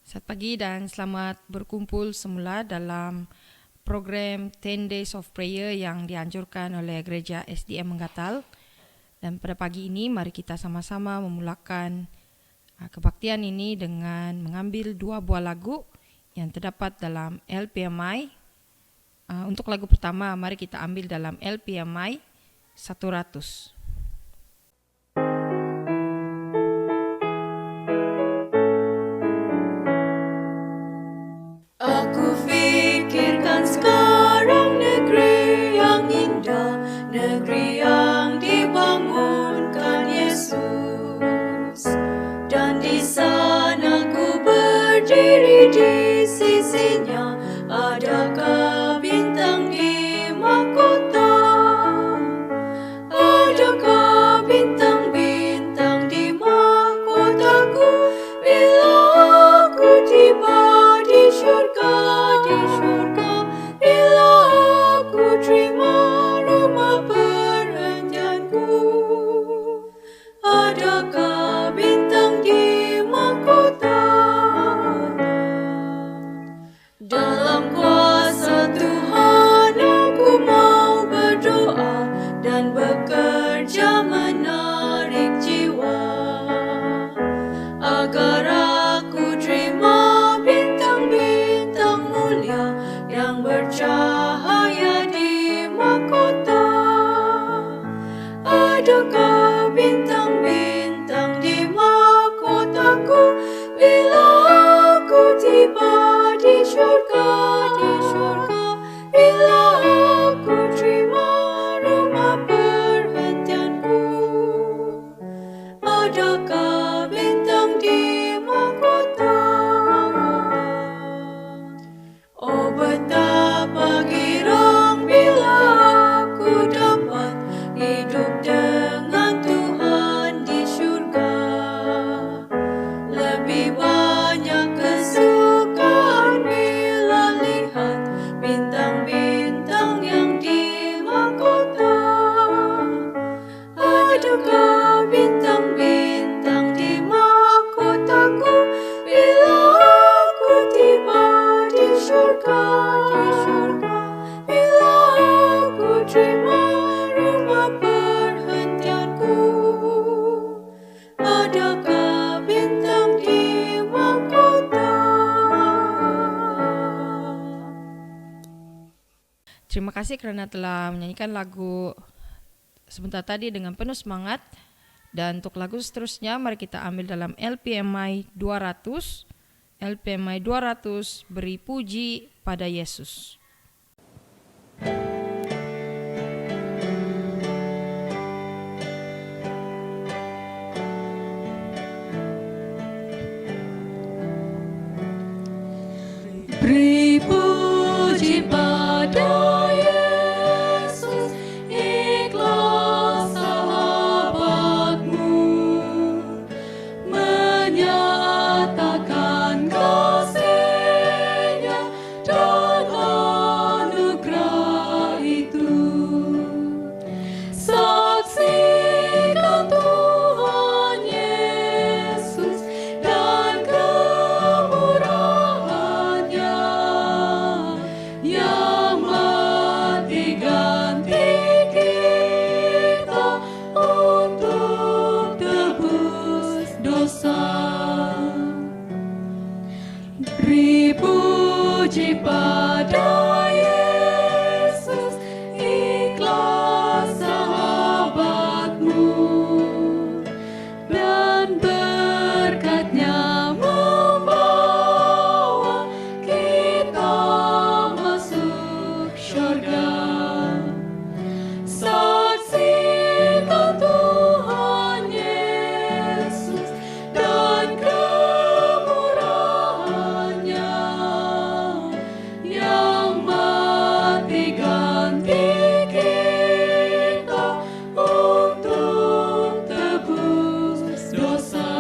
Selamat pagi dan selamat berkumpul semula dalam program 10 Days of Prayer yang dianjurkan oleh Gereja SDM Menggatal. Dan pada pagi ini mari kita sama-sama memulakan kebaktian ini dengan mengambil 2 buah lagu yang terdapat dalam LPMI. Untuk lagu pertama mari kita ambil dalam LPMI 100. Aku fikirkan sekarang negeri yang indah, negeri yang dibangunkan Yesus. Dan di sana ku berdiri di sisinya, adakah bintang di mahkota? Adakah bintang-bintang di mahkotaku bila aku tiba di syurga, bila aku terima rumah perhentianku? Adakah bintang di mahkota? Dalam kuasa Tuhan aku mau berdoa dan bekerja menarik jiwa, agar aku terima bintang-bintang mulia yang bercahaya di mahkota. Adakah bintang-bintang di mahkotaku bila aku tiba di syurga, bila aku terima rumah perhentianku? Adakah bintang di mahkota? Oh, betapa girang bila aku dapat hidup dengan Tuhan di syurga. Lebih banyak kesukaan bila lihat bintang-bintang yang di mahkota. Adakah bintang-bintang di mahkotaku bila aku tiba di syurga, bila aku terima rumah perhentianku? Adakah bintang di mahkota? Terima kasih kerana telah menyanyikan lagu sebentar tadi dengan penuh semangat. Dan untuk lagu seterusnya mari kita ambil dalam LPMI 200. LPMI 200, beri puji pada Yesus. Beri puji pada Yesus, ikhlas sahabatmu, menyatakan kasih-Nya dan anugerah itu. Saksikan Tuhan Yesus dan kemurahan-Nya yang mati ganti kita untuk tebus dosa. Beri puji pada Yesus, ikhlas sahabatmu, dan berkat-Nya membawa kita masuk syurga. Saksikan Tuhan Yesus dan kemurahan-Nya yang mati ganti kita untuk tebus dosa.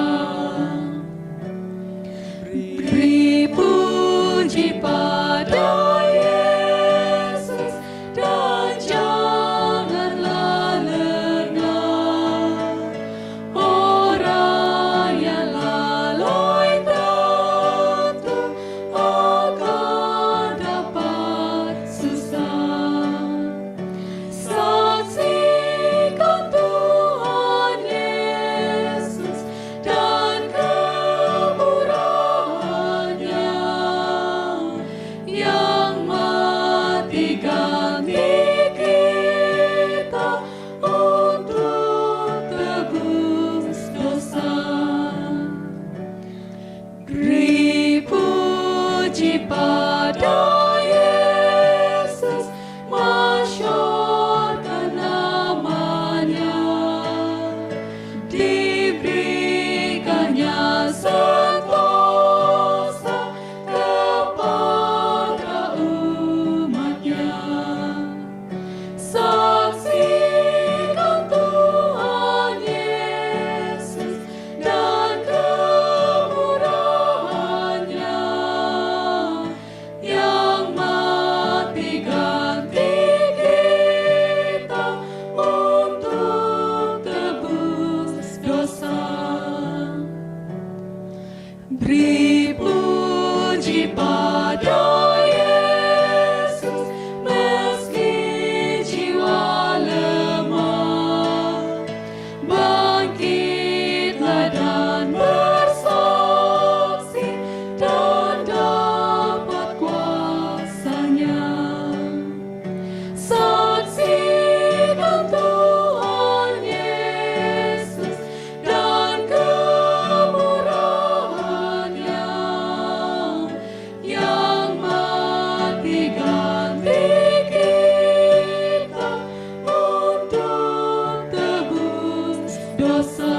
Beri puji pada Yesus dan janganlah lengah. Orang yang lalai tentu Beri puji pada Yesus, meski jiwa lemah. Bangkitlah dan bersaksi, dan dapat kuasanya. Saksikan Tuhan Yesus dan kemurahan-Nya, yang mati ganti kita untuk tebus dosa.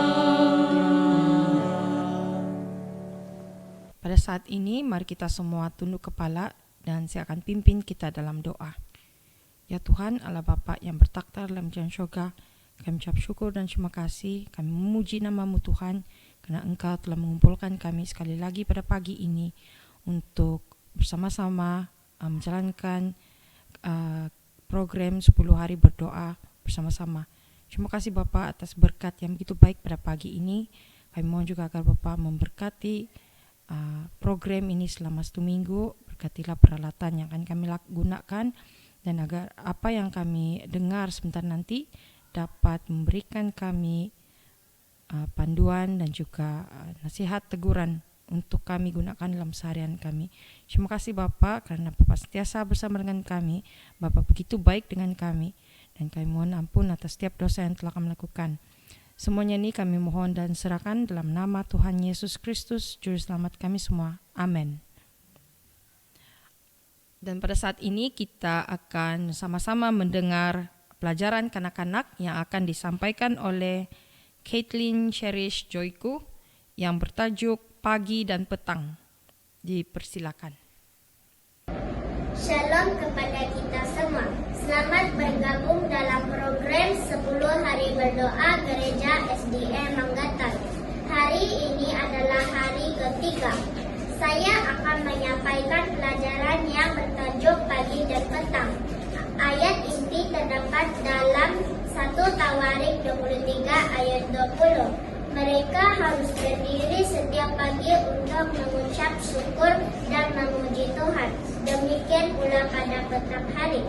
Pada saat ini, mari kita semua tunduk kepala dan saya akan pimpin kita dalam doa. Ya Tuhan, Allah Bapa yang bertakhta dalam kerajaan surga, kami ucap syukur dan terima kasih. Kami memuji nama-Mu Tuhan, karena Engkau telah mengumpulkan kami sekali lagi pada pagi ini untuk bersama-sama menjalankan program 10 hari berdoa bersama-sama. Terima kasih Bapa atas berkat yang begitu baik pada pagi ini. Kami mohon juga agar Bapa memberkati program ini selama 1 minggu. Berkatilah peralatan yang akan kami gunakan, dan agar apa yang kami dengar sebentar nanti dapat memberikan kami panduan dan juga nasihat teguran untuk kami gunakan dalam seharian kami. Terima kasih Bapa, karena Bapa sentiasa bersama dengan kami. Bapa begitu baik dengan kami, dan kami mohon ampun atas setiap dosa yang telah kami lakukan. Semuanya ini kami mohon dan serahkan dalam nama Tuhan Yesus Kristus, Juru Selamat kami semua. Amin. Dan pada saat ini kita akan sama-sama mendengar pelajaran kanak-kanak yang akan disampaikan oleh Caitlin Cherish Joyku yang bertajuk Pagi dan Petang. Dipersilakan. Shalom kepada kita semua. Selamat bergabung dalam program 10 hari berdoa Gereja SDM Manggatan. Hari ini adalah hari ketiga. Saya akan menyampaikan pelajaran yang bertajuk Pagi dan Petang. Ayat inti terdapat dalam 1 Tawarik 23 ayat 20. Mereka harus berdiri setiap pagi untuk mengucap syukur dan memuji Tuhan. Demikian pula pada petang hari.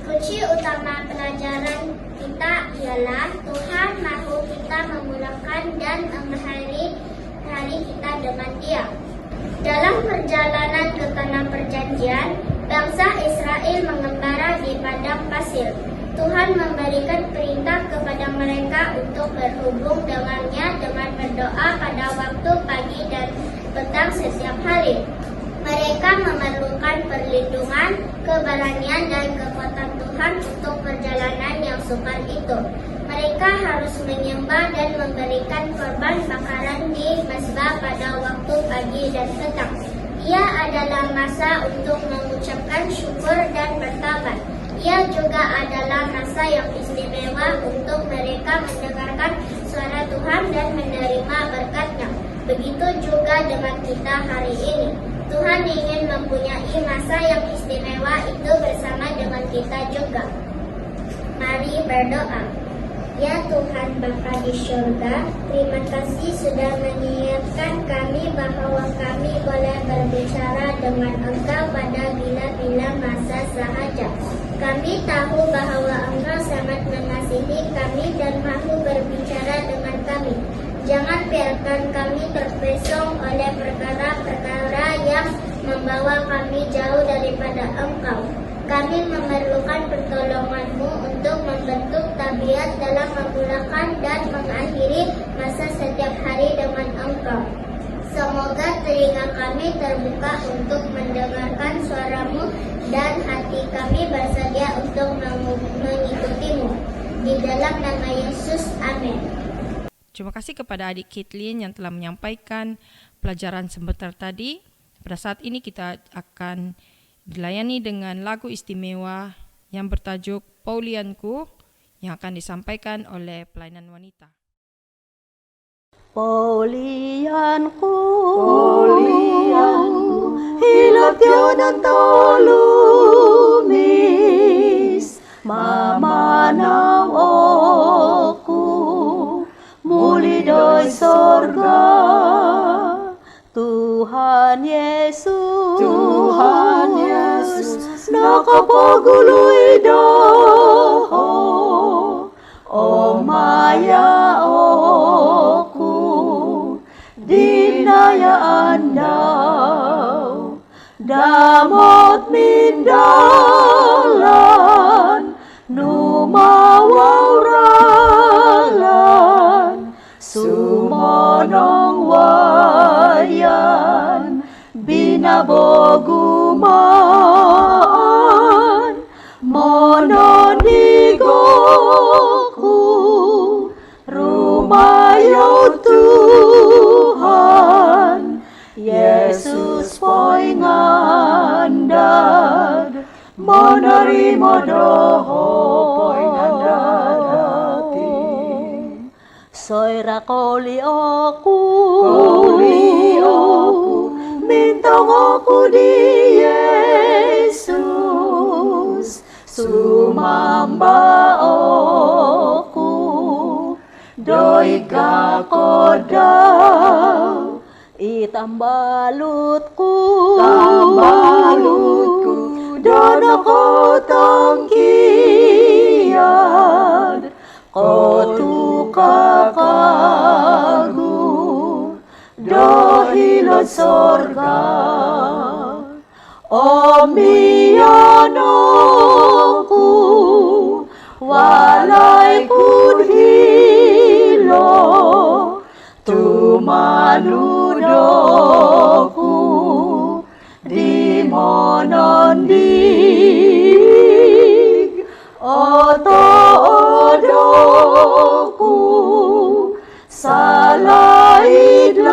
Kunci utama pelajaran kita ialah Tuhan mahu kita memulakan dan mengakhiri hari kita dengan Dia. Dalam perjalanan ke tanah perjanjian, bangsa Israel mengembara di padang pasir. Tuhan memberikan perintah kepada mereka untuk berhubung dengannya dengan berdoa pada waktu pagi dan petang setiap hari. Mereka memerlukan perlindungan, keberanian, dan kekuatan Tuhan untuk perjalanan yang sukar itu. Mereka harus menyembah dan memberikan korban bakaran di mezbah pada waktu pagi dan petang. Ia adalah masa untuk mengucapkan syukur dan bertobat. Ia juga adalah masa yang istimewa untuk mereka mendengarkan suara Tuhan dan menerima berkat-Nya. Begitu juga dengan kita hari ini. Tuhan ingin mempunyai masa yang istimewa itu bersama dengan kita juga. Mari berdoa. Ya Tuhan Bapa di surga, terima kasih sudah mengingatkan kami bahwa kami boleh berbicara dengan Engkau pada bila-bila masa sahaja. Kami tahu bahwa Engkau sangat mengasihi kami dan mahu berbicara dengan kami. Jangan biarkan kami terpesong oleh perkara-perkara yang membawa kami jauh daripada Engkau. Kami memerlukan pertolongan-Mu untuk membentuk tabiat dalam memulakan dan mengakhiri masa setiap hari dengan Engkau. Semoga telinga kami terbuka untuk mendengarkan suara-Mu dan hati kami bersedia untuk mengikuti-Mu. Di dalam nama Yesus, amin. Terima kasih kepada adik Caitlin yang telah menyampaikan pelajaran sebentar tadi. Pada saat ini kita akan dilayani dengan lagu istimewa yang bertajuk Paulianku yang akan disampaikan oleh pelayanan wanita. Paulianku, hilat yun ang tolumis, mamanaw ako, muli do'y sorga, Tuhan Yesus, Tuhan Yesus, nakapaguluy doho, o maya oku, dinayaan daw, damot mindalan, numawawralan, sumonong wayan, binaboguman, mononigoku, rumayaw Tuhan, Yesus po'y ngandad, monarimo doho po'y ngandadati. Soy rakoli oku, mintong oku di Yesus, sumamba oku, doy kako daw, itambalutku, doon ako tangkiyad, kotu kakagu, dohilod sorga, omiyanoko, walay kudhilo, tumanudoku, di monondig, otoodoku, sa laid-laid,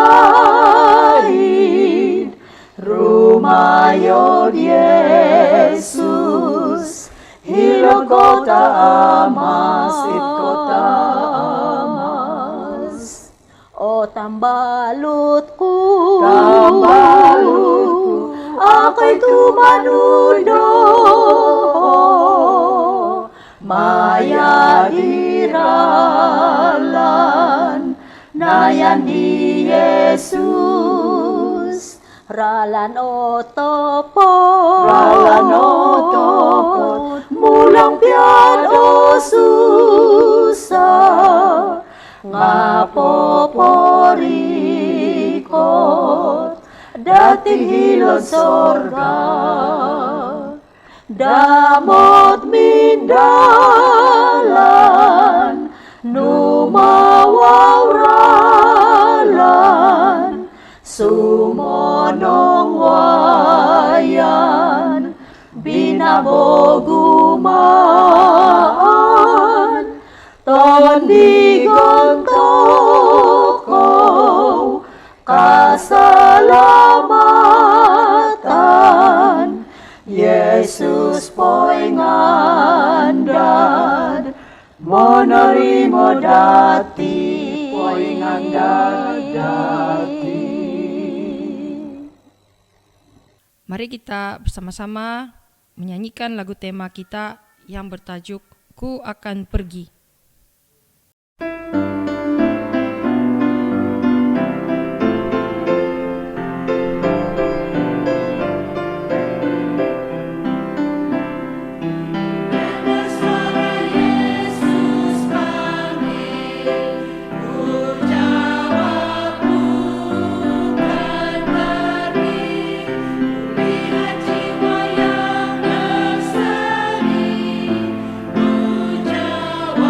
rumayod Yesus, hilog kota amas, kota amas. O tambalutku, akay tumanudo, maya iralan, nayan di Yesus, ralan o topot, mulang piad o susa, nga poporikot, dating hilod sorga, damot mindalan, numawawralan, sumonong wayan, binaboguman, tondigon toko, kasalamatan, Yesus po'y ngandad, monarimo dati, po'y ngandad dati. Mari kita bersama-sama menyanyikan lagu tema kita yang bertajuk Ku Akan Pergi. Jiwa yang berseri, ku jawab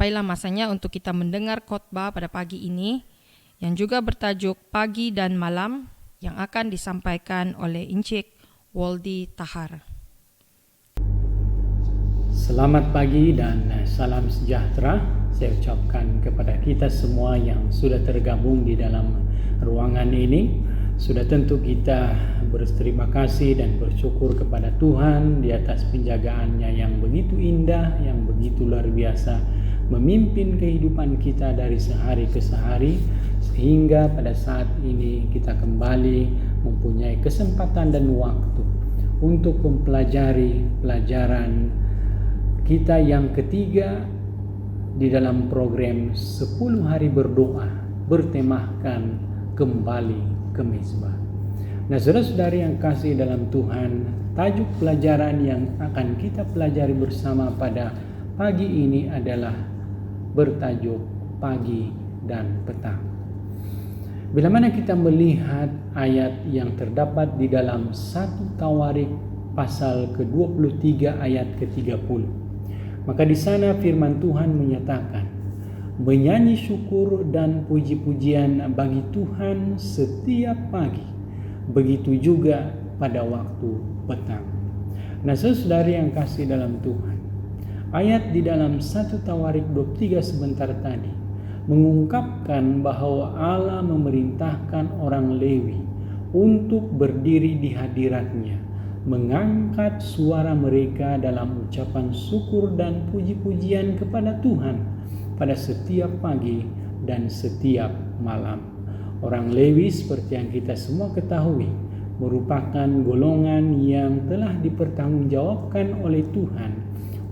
sampailah masanya untuk kita mendengar khotbah pada pagi ini yang juga bertajuk Pagi dan Malam yang akan disampaikan oleh Encik Waldi Tahar. Selamat pagi dan salam sejahtera saya ucapkan kepada kita semua yang sudah tergabung di dalam ruangan ini. Sudah tentu kita berterima kasih dan bersyukur kepada Tuhan di atas penjagaannya yang begitu indah, yang begitu luar biasa, memimpin kehidupan kita dari sehari ke sehari, sehingga pada saat ini kita kembali mempunyai kesempatan dan waktu untuk mempelajari pelajaran kita yang ketiga di dalam program 10 hari berdoa bertemakan kembali ke mezbah. Nah, saudara-saudari yang kasih dalam Tuhan, tajuk pelajaran yang akan kita pelajari bersama pada pagi ini adalah bertajuk pagi dan petang. Bila mana kita melihat ayat yang terdapat di dalam 1 Tawarik pasal ke-23 ayat ke-30, maka di sana firman Tuhan menyatakan, menyanyi syukur dan puji-pujian bagi Tuhan setiap pagi, begitu juga pada waktu petang. Nah, saudari yang kasih dalam Tuhan, ayat di dalam 1 Tawarik 23 sebentar tadi mengungkapkan bahwa Allah memerintahkan orang Lewi untuk berdiri di hadiratnya, mengangkat suara mereka dalam ucapan syukur dan puji-pujian kepada Tuhan pada setiap pagi dan setiap malam. Orang Lewi seperti yang kita semua ketahui merupakan golongan yang telah dipertanggungjawabkan oleh Tuhan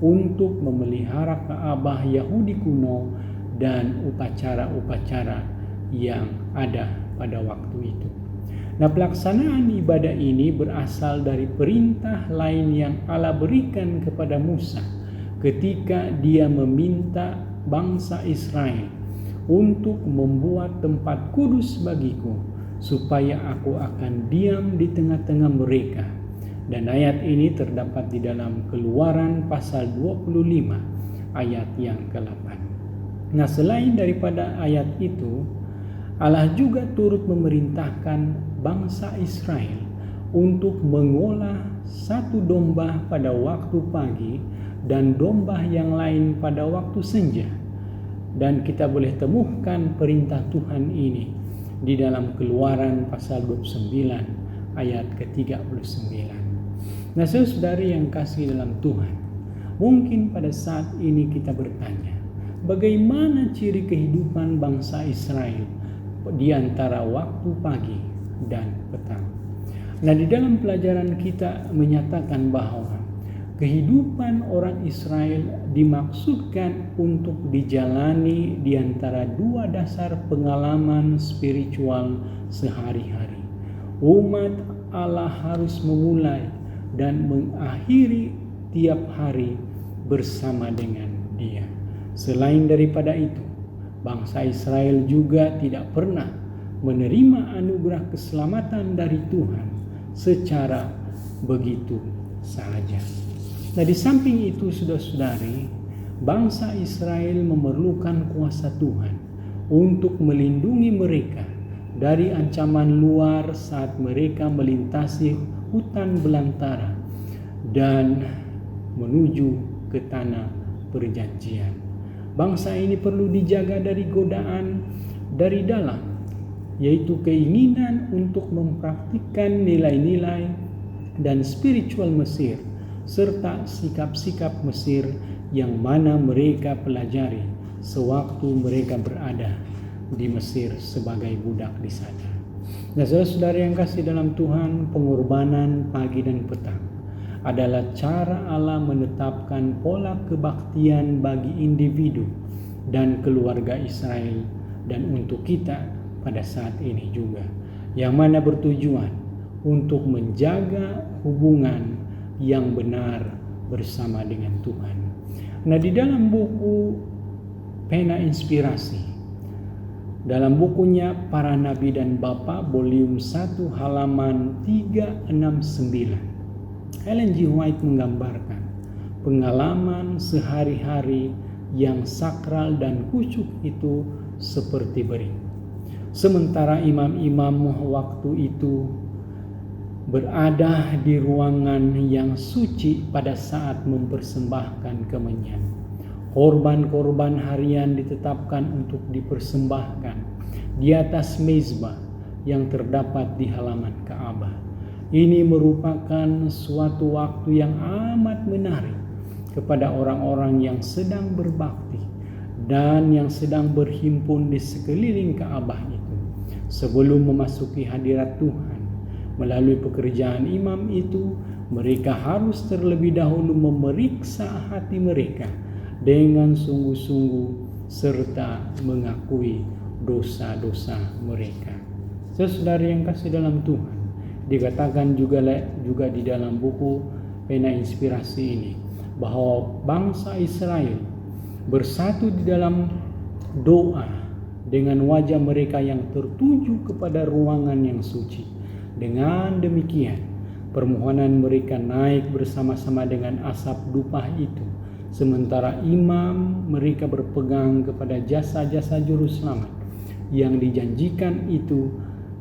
untuk memelihara Ka'bah Yahudi kuno dan upacara-upacara yang ada pada waktu itu. Nah, pelaksanaan ibadah ini berasal dari perintah lain yang Allah berikan kepada Musa ketika dia meminta bangsa Israel untuk membuat tempat kudus bagiku supaya aku akan diam di tengah-tengah mereka. Dan ayat ini terdapat di dalam Keluaran pasal 25 ayat yang ke-8. Nah, selain daripada ayat itu, Allah juga turut memerintahkan bangsa Israel untuk mengolah satu domba pada waktu pagi dan domba yang lain pada waktu senja. Dan kita boleh temukan perintah Tuhan ini di dalam Keluaran pasal 29 ayat ke-39. Nah, saudari yang kasih dalam Tuhan, mungkin pada saat ini kita bertanya, bagaimana ciri kehidupan bangsa Israel di antara waktu pagi dan petang? Nah, di dalam pelajaran kita menyatakan bahwa kehidupan orang Israel dimaksudkan untuk dijalani di antara dua dasar pengalaman spiritual sehari-hari. Umat Allah harus memulai dan mengakhiri tiap hari bersama dengan Dia. Selain daripada itu, bangsa Israel juga tidak pernah menerima anugerah keselamatan dari Tuhan secara begitu saja. Nah, di samping itu, saudara-saudari, bangsa Israel memerlukan kuasa Tuhan untuk melindungi mereka dari ancaman luar saat mereka melintasi hutan belantara dan menuju ke tanah perjanjian. Bangsa ini perlu dijaga dari godaan dari dalam, yaitu keinginan untuk mempraktikkan nilai-nilai dan spiritual Mesir, serta sikap-sikap Mesir yang mana mereka pelajari sewaktu mereka berada di Mesir sebagai budak di sana. Nah, saudara-saudara yang kasih dalam Tuhan, pengorbanan pagi dan petang adalah cara Allah menetapkan pola kebaktian bagi individu dan keluarga Israel dan untuk kita pada saat ini juga, yang mana bertujuan untuk menjaga hubungan yang benar bersama dengan Tuhan. Nah, di dalam buku Pena Inspirasi, dalam bukunya Para Nabi dan Bapa volume 1 halaman 369, Ellen G. White menggambarkan pengalaman sehari-hari yang sakral dan khusyuk itu seperti berikut. Sementara imam-imam waktu itu berada di ruangan yang suci pada saat mempersembahkan kemenyan, korban-korban harian ditetapkan untuk dipersembahkan di atas mezbah yang terdapat di halaman Ka'bah. Ini merupakan suatu waktu yang amat menarik kepada orang-orang yang sedang berbakti dan yang sedang berhimpun di sekeliling Ka'bah itu sebelum memasuki hadirat Tuhan. Melalui pekerjaan imam itu, mereka harus terlebih dahulu memeriksa hati mereka dengan sungguh-sungguh serta mengakui dosa-dosa mereka. Saudara yang kasih dalam Tuhan, dikatakan juga di dalam buku Pena Inspirasi ini bahwa bangsa Israel bersatu di dalam doa dengan wajah mereka yang tertuju kepada ruangan yang suci. Dengan demikian, permohonan mereka naik bersama-sama dengan asap dupa itu, sementara imam mereka berpegang kepada jasa-jasa juru selamat yang dijanjikan itu,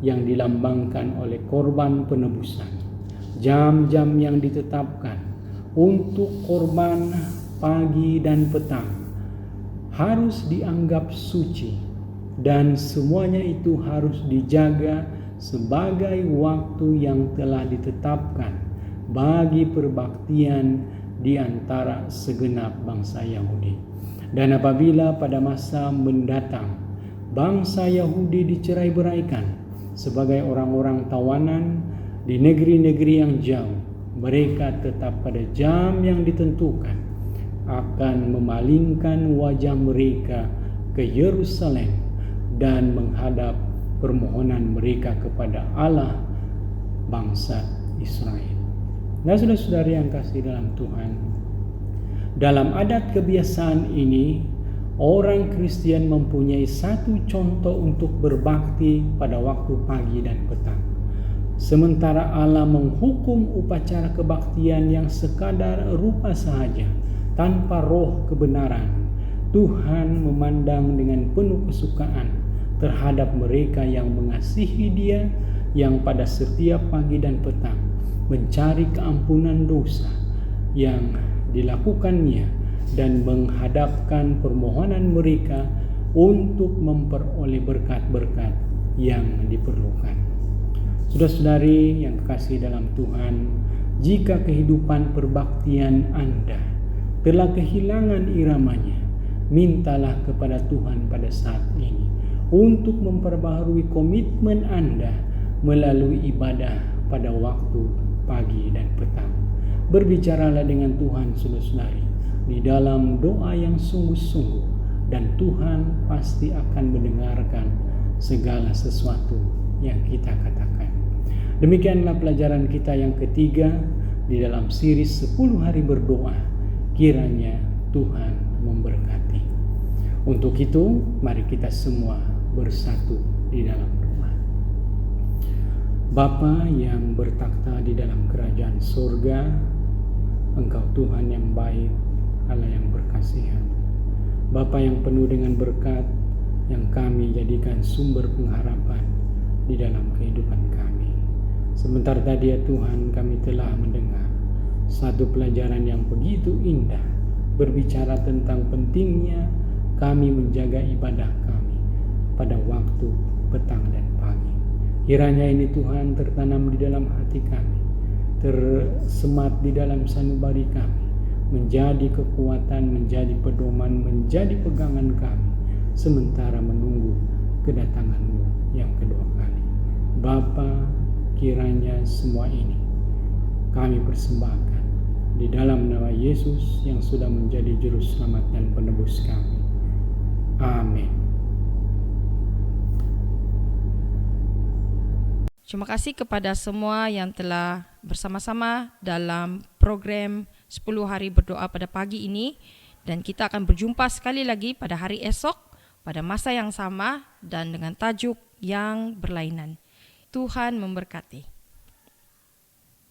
yang dilambangkan oleh korban penebusan. Jam-jam yang ditetapkan untuk korban pagi dan petang harus dianggap suci, dan semuanya itu harus dijaga sebagai waktu yang telah ditetapkan bagi perbaktian di antara segenap bangsa Yahudi. Dan apabila pada masa mendatang bangsa Yahudi dicerai-beraikan sebagai orang-orang tawanan di negeri-negeri yang jauh, mereka tetap pada jam yang ditentukan akan memalingkan wajah mereka ke Yerusalem dan menghadap permohonan mereka kepada Allah bangsa Israel. Nah, saudara-saudara yang kasih dalam Tuhan, dalam adat kebiasaan ini, orang Kristen mempunyai satu contoh untuk berbakti pada waktu pagi dan petang. Sementara Allah menghukum upacara kebaktian yang sekadar rupa sahaja, tanpa roh kebenaran, Tuhan memandang dengan penuh kesukaan terhadap mereka yang mengasihi Dia, yang pada setiap pagi dan petang mencari keampunan dosa yang dilakukannya dan menghadapkan permohonan mereka untuk memperoleh berkat-berkat yang diperlukan. Saudara-saudari yang kekasih dalam Tuhan, jika kehidupan perbaktian Anda telah kehilangan iramanya, mintalah kepada Tuhan pada saat ini untuk memperbaharui komitmen Anda melalui ibadah pada waktu pagi dan petang. Berbicaralah dengan Tuhan, saudara-saudari, di dalam doa yang sungguh-sungguh, dan Tuhan pasti akan mendengarkan segala sesuatu yang kita katakan. Demikianlah pelajaran kita yang ketiga di dalam series 10 hari berdoa. Kiranya Tuhan memberkati. Untuk itu, mari kita semua bersatu di dalam doa. Bapa yang bertakhta di dalam kerajaan surga, Engkau Tuhan yang baik, Allah yang berkasihan. Bapa yang penuh dengan berkat, yang kami jadikan sumber pengharapan di dalam kehidupan kami. Sebentar tadi ya Tuhan, kami telah mendengar satu pelajaran yang begitu indah, berbicara tentang pentingnya kami menjaga ibadah kami pada waktu petang dan pagi. Kiranya ini Tuhan tertanam di dalam hati kami, tersemat di dalam sanubari kami, menjadi kekuatan, menjadi pedoman, menjadi pegangan kami, sementara menunggu kedatangan-Mu yang kedua kali. Bapa, kiranya semua ini kami persembahkan di dalam nama Yesus yang sudah menjadi juru selamat dan penebus kami. Amin. Terima kasih kepada semua yang telah bersama-sama dalam program 10 hari berdoa pada pagi ini, dan kita akan berjumpa sekali lagi pada hari esok pada masa yang sama dan dengan tajuk yang berlainan. Tuhan memberkati.